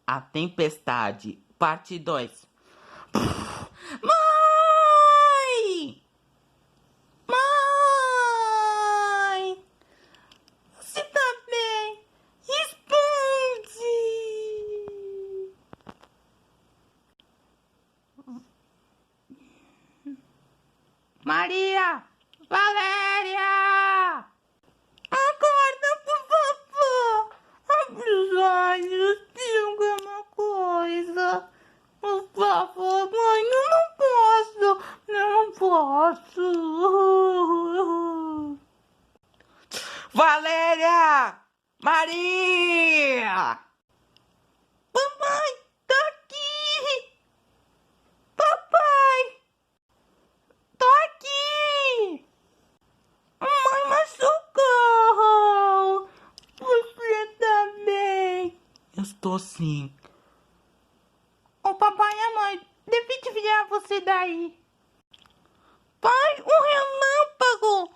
A Tempestade, parte 2. Mãe! Mãe! Você tá bem? Responde! Maria! Valéria! Acorda, por favor! Abre os olhos, diga uma coisa. Por favor, mãe, eu não posso. Valéria! Maria! Papai, tá aqui! Papai, tô aqui! Mãe, mas socorro! Você tá bem? Eu estou sim. O papai e a mãe, devem tirar você daí. Pai, um relâmpago!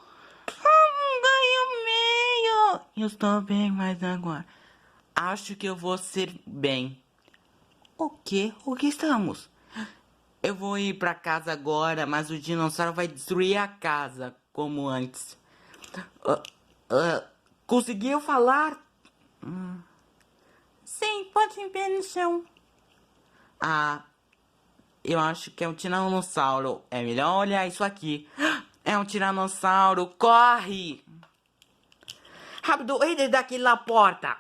Ganhei meio! Eu estou bem, mas agora acho que eu vou ser bem. O quê? O que estamos? Eu vou ir pra casa agora, mas o dinossauro vai destruir a casa, como antes. Conseguiu falar? Sim, pode ver no chão. Ah, eu acho que é um tiranossauro. É melhor olhar isso aqui. É um tiranossauro. Corre! Rápido, entre daqui na porta.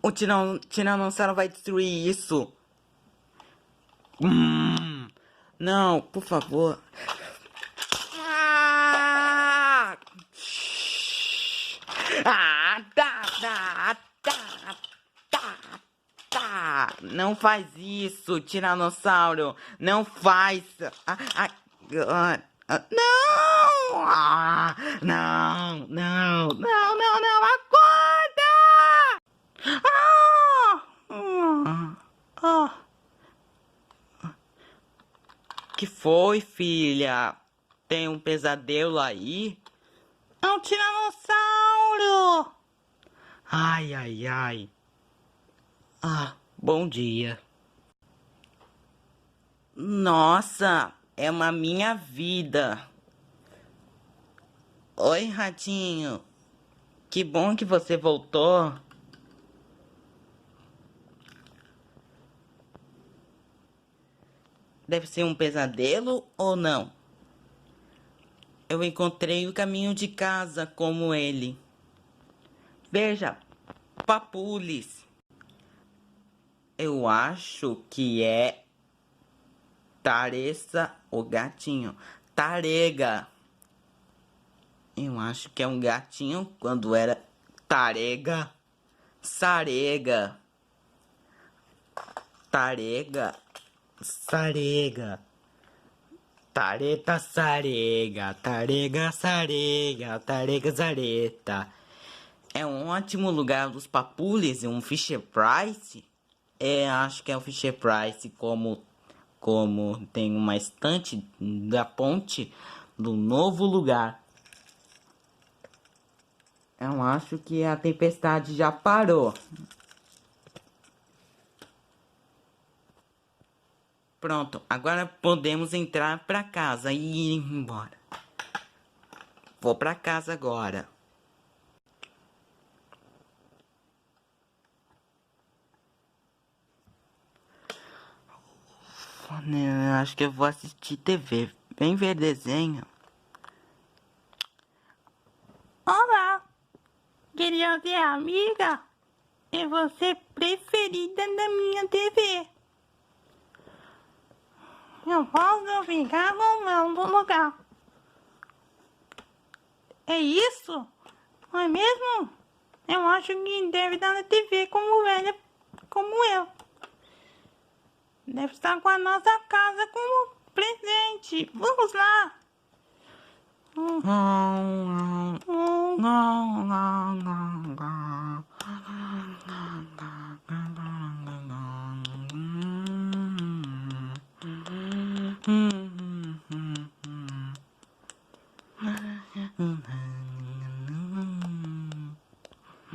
O tiranossauro vai destruir isso. Não, por favor. Não faz isso, tiranossauro. Não faz. Não, acorda! Que foi, filha? Tem um pesadelo aí? É um tiranossauro! Ai. Bom dia. Nossa, é uma minha vida. Oi, ratinho. Que bom que você voltou. Deve ser um pesadelo ou não? Eu encontrei o caminho de casa como ele. Veja, Papules. Eu acho que é Taressa, o gatinho. Tarega. Eu acho que é um gatinho quando era Tarega. Sarega. Tarega. Sarega. Tareta, sarega. Tarega, sarega. Tarega, zareta. É um ótimo lugar dos Papules e um Fisher Price. Acho que é o Fisher Price, como tem uma estante da ponte do novo lugar. Eu acho que a tempestade já parou. Pronto, agora podemos entrar pra casa e ir embora. Vou pra casa agora. Eu acho que eu vou assistir TV. Vem ver desenho. Olá! Queria ver a amiga? É você preferida da minha TV. Eu posso ficar no meu lugar. É isso? Não é mesmo? Eu acho que deve estar na TV como velha, como eu. Deve estar com a nossa casa como presente. Vamos lá. Não.